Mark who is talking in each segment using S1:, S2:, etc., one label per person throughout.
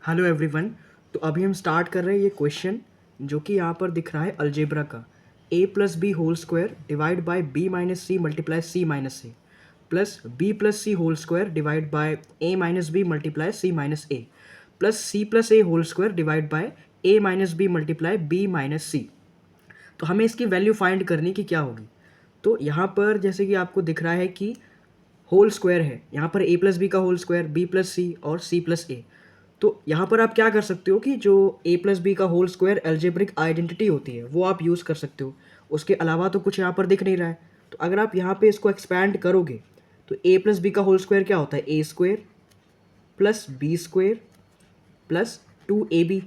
S1: Hello everyone. तो अभी हम स्टार्ट कर रहे हैं ये क्वेश्चन जो कि यहाँ पर दिख रहा है अलजेब्रा का। a plus b whole square divide by b minus c multiply c minus c plus b plus C whole square divide by a minus B multiply c minus a plus c plus a whole square divide by a minus B multiply b minus c। तो हमें इसकी value find करनी कि क्या होगी। तो यहाँ पर जैसे कि आपको दिख रहा है कि होल स्क्वायर है, यहाँ पर a प्लस बी का होल स्क्वायर b प्लस सी और c प्लस ए। तो यहाँ पर आप क्या कर सकते हो कि जो a प्लस बी का होल स्क्वायर एल्जेब्रिक आइडेंटिटी होती है वो आप यूज़ कर सकते हो। उसके अलावा तो कुछ यहाँ पर दिख नहीं रहा है। तो अगर आप यहाँ पे इसको एक्सपैंड करोगे तो a प्लस बी का होल स्क्वायर क्या होता है, A square plus B square plus 2ab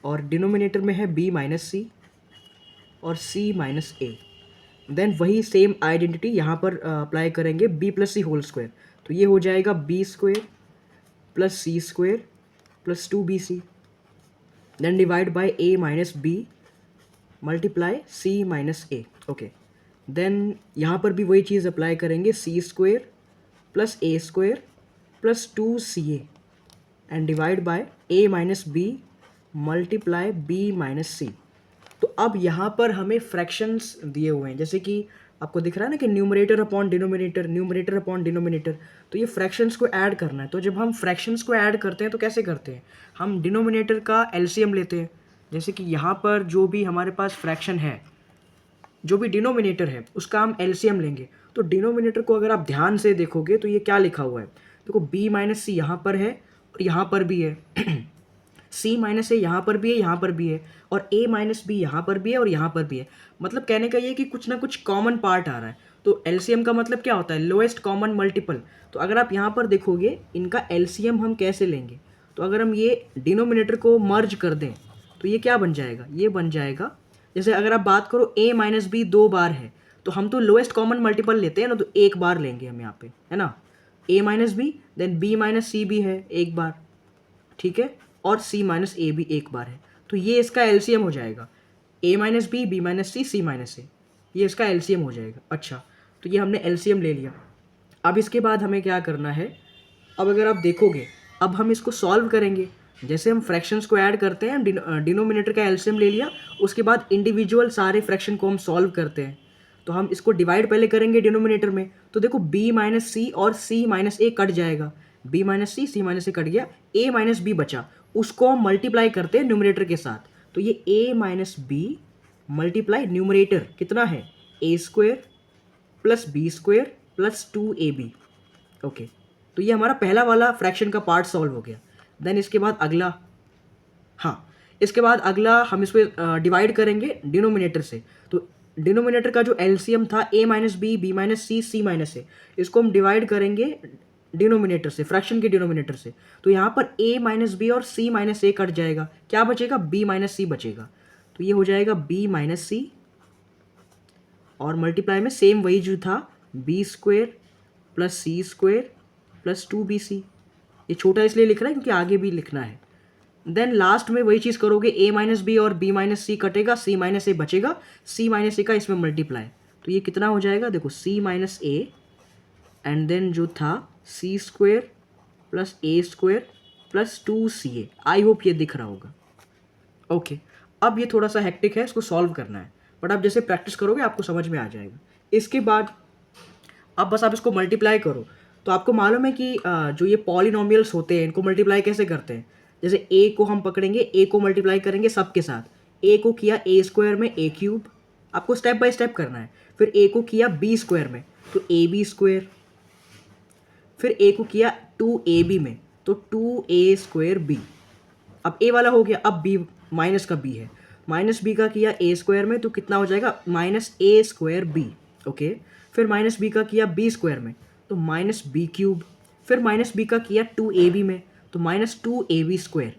S1: और डिनोमिनेटर में है b माइनस सी और c माइनस ए। देन वही सेम आइडेंटिटी यहाँ पर अप्लाई करेंगे b प्लस सी होल स्क्वायर। तो ये हो जाएगा b square plus C square plus 2bc then divide by a minus B multiply c minus A. Okay, then यहाँ पर भी वही चीज़ अप्लाई करेंगे, C square plus A square plus 2ca and divide by a minus B multiply b minus C. तो अब यहाँ पर हमें फ्रैक्शंस दिए हुए हैं, जैसे कि आपको दिख रहा है ना कि numerator upon denominator, numerator upon denominator. तो ये फ्रैक्शंस को ऐड करना है। तो जब हम फ्रैक्शंस को ऐड करते हैं तो कैसे करते हैं, हम डिनोमिनेटर का एलसीएम लेते हैं। जैसे कि यहाँ पर जो भी हमारे पास फ्रैक्शन है, जो भी डिनोमिनेटर है उसका हम एलसीएम लेंगे। तो डिनोमिनेटर को अगर आप ध्यान से देखोगे तो ये क्या लिखा हुआ है, देखो b माइनस सी यहाँ पर है और यहाँ पर भी है c माइनस ए यहाँ पर भी है, यहाँ पर भी है, और a माइनस बी यहाँ पर भी है और यहाँ पर भी है। मतलब कहने का ये कि कुछ ना कुछ कॉमन पार्ट आ रहा है। तो एलसीएम का मतलब क्या होता है, लोएस्ट कॉमन मल्टीपल। तो अगर आप यहाँ पर देखोगे इनका एलसीएम हम कैसे लेंगे, तो अगर हम ये डिनोमिनेटर को मर्ज कर दें तो ये क्या बन जाएगा, ये बन जाएगा जैसे अगर आप बात करो a माइनस बी 2 बार है तो हम तो लोएस्ट कॉमन मल्टीपल लेते हैं ना, तो एक बार लेंगे हम यहाँ पे, है ना। a minus B then b minus C भी है एक बार, ठीक है, और c माइनस ए भी एक बार है। तो ये इसका एलसीएम हो जाएगा, a minus B B minus C C minus A, ये इसका एलसीएम हो जाएगा। अच्छा, तो ये हमने एलसीएम ले लिया। अब इसके बाद हमें क्या करना है, अब अगर आप देखोगे अब हम इसको सॉल्व करेंगे। जैसे हम फ्रैक्शंस को ऐड करते हैं, डिनोमिनेटर का एलसीएम ले लिया, उसके बाद इंडिविजुअल सारे फ्रैक्शन को हम सॉल्व करते हैं। तो हम इसको डिवाइड पहले करेंगे डिनोमिनेटर में, तो देखो b माइनस सी और c माइनस ए कट जाएगा, b minus C C minus ए कट गया, a माइनस बी बचा, उसको हम मल्टीप्लाई करते हैं न्यूमरेटर के साथ। तो ये a minus B multiply numerator कितना है, A square plus B square plus 2ab। Okay, तो ये हमारा पहला वाला फ्रैक्शन का पार्ट सॉल्व हो गया। देन इसके बाद अगला, हाँ, इसके बाद अगला हम इसको डिवाइड करेंगे डिनोमिनेटर से। तो डिनोमिनेटर का जो एलसीएम था a minus B B minus C C minus A, इसको हम डिवाइड करेंगे डिनोमिनेटर से, फ्रैक्शन के डिनोमिनेटर से। तो यहाँ पर a माइनस बी और c माइनस ए कट जाएगा, क्या बचेगा, b माइनस सी बचेगा। तो ये हो जाएगा b माइनस सी और मल्टीप्लाई में सेम वही जो था, B square plus C square plus 2bc। ये छोटा इसलिए लिख रहा है क्योंकि आगे भी लिखना है। देन लास्ट में वही चीज़ करोगे, a माइनस बी और b माइनस सी कटेगा, c माइनस ए बचेगा, c माइनस ए का इसमें मल्टीप्लाई। तो ये कितना हो जाएगा, देखो c minus a and then जो था c square plus a square plus 2ca। I hope ये दिख रहा होगा। ओके, अब ये थोड़ा सा हेक्टिक है, इसको सॉल्व करना है, बट आप जैसे प्रैक्टिस करोगे आपको समझ में आ जाएगा। इसके बाद अब बस आप इसको मल्टीप्लाई करो। तो आपको मालूम है कि जो ये पॉलिनोमियल्स होते हैं इनको मल्टीप्लाई कैसे करते हैं। जैसे a को हम पकड़ेंगे, a को मल्टीप्लाई करेंगे सबके साथ। a को किया a स्क्वायर में a क्यूब, आपको स्टेप बाय स्टेप करना है। फिर a को किया b स्क्वायर में तो ab स्क्वायर, फिर a को किया 2ab में तो 2a स्क्वायर b। अब a वाला हो गया, अब b माइनस का b है, माइनस b का किया a स्क्वायर में तो कितना हो जाएगा, minus a square b। Okay, फिर माइनस b का किया b स्क्वायर में तो माइनस b क्यूब, फिर माइनस b का किया 2ab में तो माइनस 2ab स्क्वायर।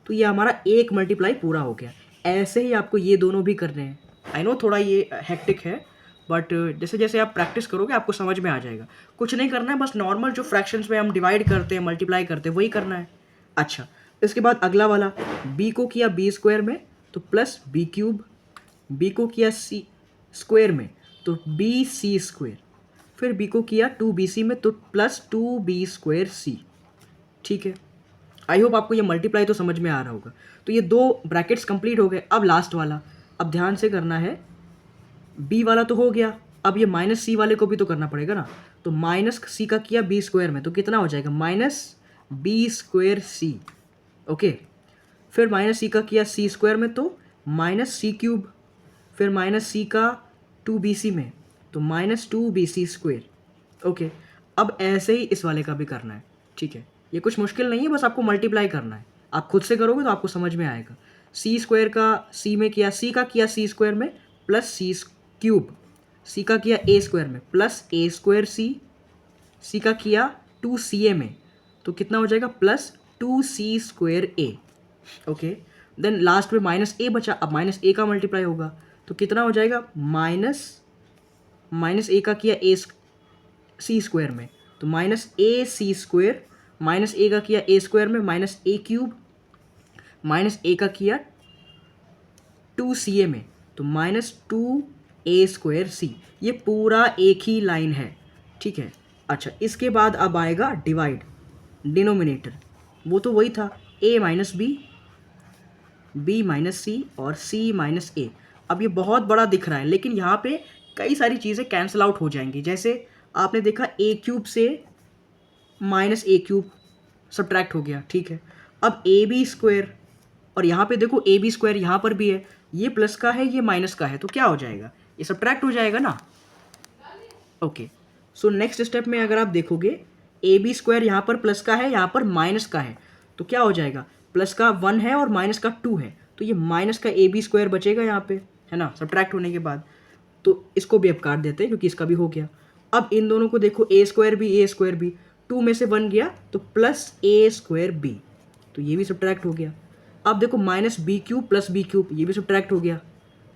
S1: तो ये हमारा एक मल्टीप्लाई पूरा हो गया। ऐसे ही आपको ये दोनों भी करने हैं। आई नो थोड़ा ये हेक्टिक है, बट जैसे जैसे आप प्रैक्टिस करोगे आपको समझ में आ जाएगा। कुछ नहीं करना है, बस नॉर्मल जो फ्रैक्शंस में हम डिवाइड करते हैं, मल्टीप्लाई करते हैं, वही करना है। अच्छा, इसके बाद अगला वाला, b को किया b स्क्वायर में तो प्लस b क्यूब, b को किया c स्क्वायर में तो bc स्क्वायर, फिर b को किया 2bc में तो प्लस 2b स्क्वायर c। ठीक है, आई होप आपको ये मल्टीप्लाई तो समझ में आ रहा होगा। तो ये 2 ब्रैकेट्स कंप्लीट हो गए। अब लास्ट वाला, अब ध्यान से करना है। बी वाला तो हो गया, अब ये माइनस सी वाले को भी तो करना पड़ेगा ना। तो माइनस सी का किया बी स्क्वायर में, तो कितना हो जाएगा माइनस बी स्क्वायर सी। ओके, फिर माइनस सी का किया सी स्क्वायर में, तो माइनस सी क्यूब, फिर माइनस सी का 2bc में, तो माइनस 2bc स्क्वायर। ओके, अब ऐसे ही इस वाले का भी करना है। ठीक है, ये कुछ मुश्किल नहीं है, बस आपको मल्टीप्लाई करना है। आप खुद से करोगे तो आपको समझ में आएगा। सी स्क्वायर का सी में किया, सी का किया सी स्क्वायर में प्लस सी क्यूब, सी का किया ए स्क्वायर में प्लस ए स्क्वायर सी का किया 2ca में, तो कितना हो जाएगा प्लस 2c स्क्वायर ए। ओके, देन लास्ट में माइनस ए बचा, अब माइनस ए का मल्टीप्लाई होगा, तो कितना हो जाएगा माइनस ए का किया ए सी स्क्वायर में, तो minus a C square, minus a का किया ए स्क्वायर में minus A cube, minus a का किया 2ca में, तो माइनस 2a स्क्वायर सी। ये पूरा एक ही लाइन है। ठीक है, अच्छा इसके बाद अब आएगा डिवाइड, डिनोमिनेटर, वो तो वही था a minus B minus C और c माइनस ए। अब ये बहुत बड़ा दिख रहा है, लेकिन यहाँ पे कई सारी चीज़ें कैंसिल आउट हो जाएंगी। जैसे आपने देखा a क्यूब से माइनस ए क्यूब सब्ट्रैक्ट हो गया। ठीक है, अब ए बी स्क्वायर, और यहाँ पे देखो ए बी स्क्वायर यहाँ पर भी है, ये प्लस का है ये माइनस का है, तो क्या हो जाएगा, ये सब्ट्रैक्ट हो जाएगा ना। ओके, सो नेक्स्ट स्टेप में अगर आप देखोगे ए बी स्क्वायर यहाँ पर प्लस का है, यहाँ पर माइनस का है, तो क्या हो जाएगा, प्लस का 1 है और माइनस का 2 है, तो ये माइनस का ए बी स्क्वायर बचेगा यहाँ पे, है ना, सब्ट्रैक्ट होने के बाद। तो इसको भी अब काट देते हैं क्योंकि इसका भी हो गया। अब इन दोनों को देखो, ए स्क्वायर भी 2 में से 1 गया तो प्लस ए स्क्वायर बी, तो ये भी सब्ट्रैक्ट हो गया। अब देखो minus b cube plus b cube, ये भी सब्ट्रैक्ट हो गया।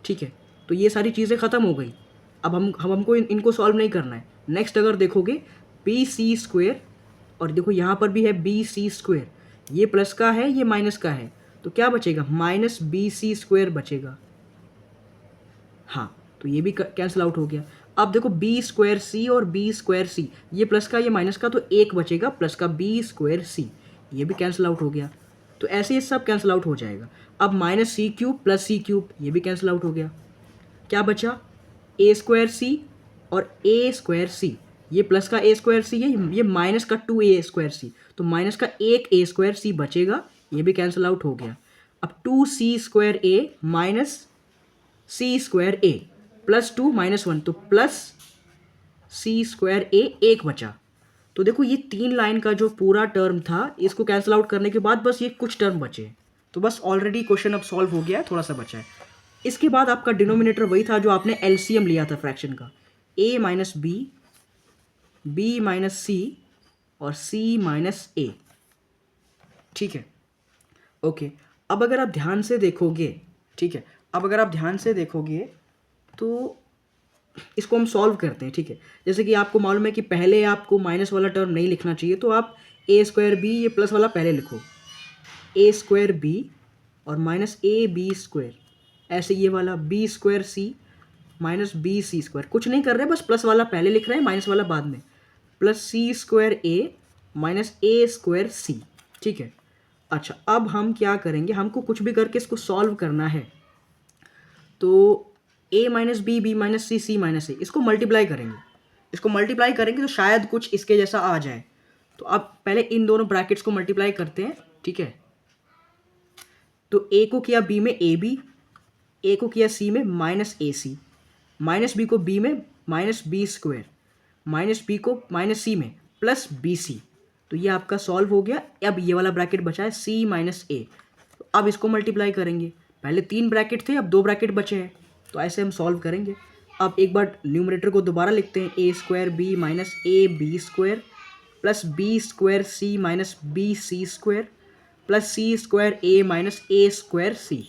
S1: ठीक है, तो ये सारी चीज़ें ख़त्म हो गई। अब हमको इनको सॉल्व नहीं करना है। नेक्स्ट अगर देखोगे बी सी स्क्वायर, और देखो यहाँ पर भी है बी सी स्क्वायर, ये प्लस का है ये माइनस का है, तो क्या बचेगा माइनस बी सी स्क्वायर बचेगा। हाँ, तो ये भी कैंसिल आउट हो गया। अब देखो बी स्क्वायर सी और बी स्क्वायर सी, ये प्लस का ये माइनस का, तो एक बचेगा प्लस का बी स्क्वायर सी, ये भी कैंसिल आउट हो गया। तो ऐसे ये सब कैंसिल आउट हो जाएगा। अब माइनस सी क्यूब प्लस सी क्यूब, ये भी कैंसिल आउट हो गया। क्या बचा, ए स्क्वायर सी और ए स्क्वायर सी, ये प्लस का ए स्क्वायर सी है, ये माइनस का 2a स्क्वायर सी, तो माइनस का एक ए स्क्वायर सी बचेगा, ये भी कैंसिल आउट हो गया। अब 2c square A minus C square A plus 2 minus 1, तो प्लस सी स्क्वायर ए एक बचा। तो देखो ये 3 लाइन का जो पूरा टर्म था, इसको कैंसिल आउट करने के बाद बस ये कुछ टर्म बचे, तो बस ऑलरेडी क्वेश्चन अब सॉल्व हो गया है, थोड़ा सा बचा है। इसके बाद आपका डिनोमिनेटर वही था जो आपने एलसीएम लिया था फ्रैक्शन का, a minus B minus C और c माइनस ए। ठीक है, ओके, अब अगर आप ध्यान से देखोगे, ठीक है, अब अगर आप ध्यान से देखोगे तो इसको हम सॉल्व करते हैं। ठीक है, जैसे कि आपको मालूम है कि पहले आपको माइनस वाला टर्म नहीं लिखना चाहिए, तो आप ए स्क्वायर बी, ये प्लस वाला पहले लिखो, ए स्क्वायर बी और माइनस ए बी स्क्वायर, ऐसे ये वाला बी स्क्वायर सी माइनस बी सी स्क्वायर, कुछ नहीं कर रहे, बस प्लस वाला पहले लिख रहे हैं, माइनस वाला बाद में, plus C square A minus A square C. ठीक है, अच्छा अब हम क्या करेंगे, हमको कुछ भी करके इसको सॉल्व करना है, तो a minus B, B minus C, C minus A, इसको मल्टीप्लाई करेंगे तो शायद कुछ इसके जैसा आ जाए। तो अब पहले इन दोनों ब्रैकेट्स को मल्टीप्लाई करते हैं। ठीक है, तो a को किया b में ए बी, ए को किया c में minus a c, minus b को b में minus b square, minus b को माइनस सी में प्लस बी सी, तो ये आपका सॉल्व हो गया। अब ये वाला ब्रैकेट बचा है c माइनस ए, तो अब इसको मल्टीप्लाई करेंगे। पहले 3 ब्रैकेट थे, अब 2 ब्रैकेट बचे हैं, तो ऐसे हम सॉल्व करेंगे। अब एक बार न्यूमरेटर को दोबारा लिखते हैं, A square B minus A B square plus B square C minus B C square plus C square A minus A square C.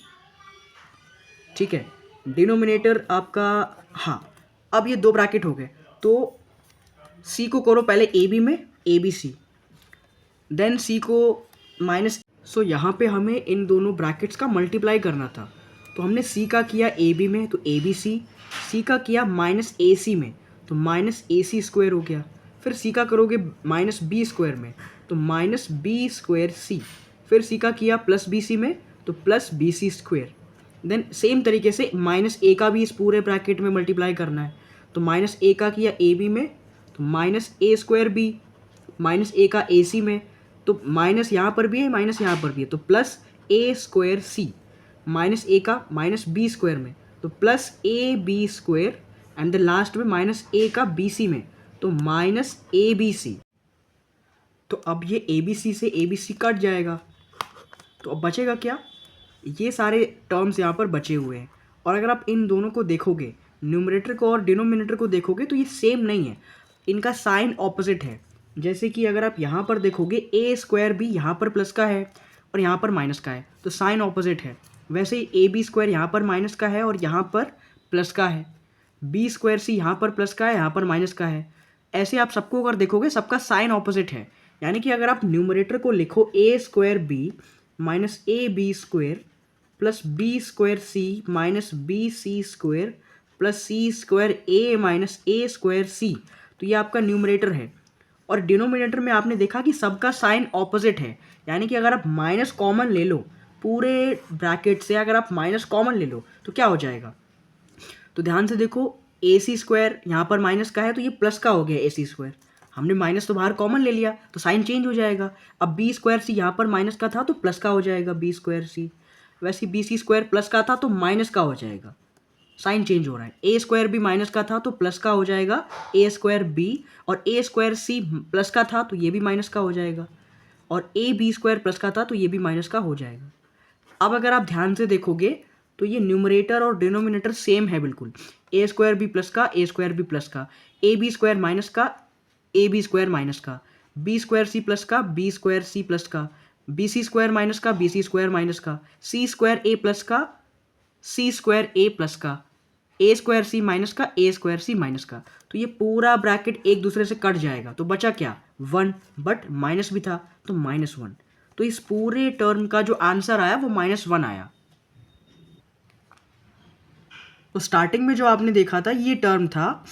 S1: ठीक है, डिनोमिनेटर आपका, हाँ, अब ये 2 ब्रैकेट हो गए, तो सी को करो पहले ए बी में, ए बी सी, देन सी को माइनस, सो यहाँ पे हमें इन दोनों ब्रैकेट्स का मल्टीप्लाई करना था, तो हमने सी का किया ए बी में, तो ए बी सी का किया माइनस ए सी में, तो माइनस ए सी स्क्वायर हो गया। फिर सी का करोगे माइनस बी स्क्वायर में, तो माइनस बी स्क्वायर सी, फिर सी का किया प्लस बी सी में तो plus b c square. Then same तरीके से माइनस ए का भी इस पूरे ब्रैकेट में मल्टीप्लाई करना है, तो माइनस ए का किया ए बी में तो minus A square B, minus a का ए सी में तो माइनस यहाँ पर भी है माइनस यहाँ पर भी है तो plus A square C, minus a का माइनस बी स्क्वायर में तो plus a B square, and the last में माइनस ए का बी सी में तो माइनस ए बी सी। तो अब ये ए बी सी से ए बी सी कट जाएगा, तो अब बचेगा क्या, ये सारे टर्म्स यहाँ पर बचे हुए हैं। और अगर आप इन दोनों को देखोगे, न्यूमरेटर को और डिनोमिनेटर को देखोगे तो ये सेम नहीं है, इनका साइन ऑपोजिट है। जैसे कि अगर आप यहाँ पर देखोगे ए स्क्वायर भी यहाँ पर प्लस का है और यहाँ पर माइनस का है, तो साइन ऑपोजिट है। वैसे ही ए बी स्क्वायर यहाँ पर माइनस का है और यहाँ पर प्लस का है, बी स्क्वायर सी यहाँ पर प्लस का है, यहाँ पर माइनस का है। ऐसे आप सबको अगर देखोगे सबका साइन ऑपोजिट है। यानी कि अगर आप न्यूमरेटर को लिखो A square B minus A B square plus B square C minus B C square plus C square A minus A square C, तो ये आपका न्यूमरेटर है। और डिनोमिनेटर में आपने देखा कि सबका साइन ऑपोजिट है। यानी कि अगर आप माइनस कॉमन ले लो पूरे ब्रैकेट से, अगर आप माइनस कॉमन ले लो तो क्या हो जाएगा, तो ध्यान से देखो ए सी स्क्वायर यहाँ पर माइनस का है तो ये प्लस का हो गया ए सी स्क्वायर, हमने माइनस तो बाहर कॉमन ले लिया तो साइन चेंज हो जाएगा। अब बी स्क्वायर सी यहाँ पर माइनस का था तो प्लस का हो जाएगा बी स्क्वायर सी, वैसे बी सी स्क्वायर प्लस का था तो माइनस का हो जाएगा, साइन चेंज हो रहा है। ए स्क्वायर भी माइनस का था तो प्लस का हो जाएगा ए स्क्वायर बी, और ए स्क्वायर सी प्लस का था तो ये भी माइनस का हो जाएगा, और ए बी स्क्वायर प्लस का था तो ये भी माइनस का हो जाएगा। अब अगर आप ध्यान से देखोगे तो ये न्यूमरेटर और डिनोमिनेटर सेम है बिल्कुल, ए स्क्वायर बी प्लस का ए स्क्वायर बी प्लस का, ए बी स्क्वायर माइनस का ए बी स्क्वायर माइनस का, बी स्क्वायर सी प्लस का बी स्क्वायर सी प्लस का, बी सी स्क्वायर माइनस का बी सी स्क्वायर माइनस का, सी स्क्वायर ए plus का सी square ए plus का, ए square सी minus का ए स्क्वायर सी minus का। तो ये पूरा ब्रैकेट एक दूसरे से कट जाएगा, तो बचा क्या 1, बट माइनस भी था तो -1। तो इस पूरे टर्म का जो आंसर आया वो -1 आया। तो स्टार्टिंग में जो आपने देखा था ये टर्म था,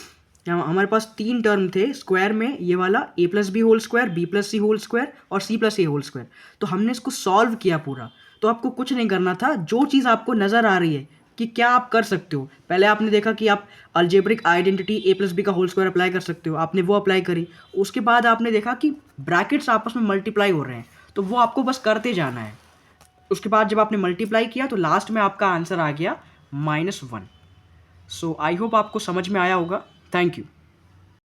S1: हमारे पास 3 टर्म थे स्क्वायर में, ये वाला a plus b whole square, b plus C whole square और c plus a whole square. तो हमने इसको सॉल्व किया पूरा। तो आपको कुछ नहीं करना था, जो चीज़ आपको नज़र आ रही है कि क्या आप कर सकते हो, पहले आपने देखा कि आप algebraic identity a plus B का होल स्क्वायर अप्लाई कर सकते हो, आपने वो अप्लाई करी। उसके बाद आपने देखा कि ब्रैकेट्स आपस में मल्टीप्लाई हो रहे हैं, तो वो आपको बस करते जाना है। उसके बाद जब आपने मल्टीप्लाई किया तो लास्ट में आपका आंसर आ गया -1। सो आई होप आपको समझ में आया होगा। Thank you.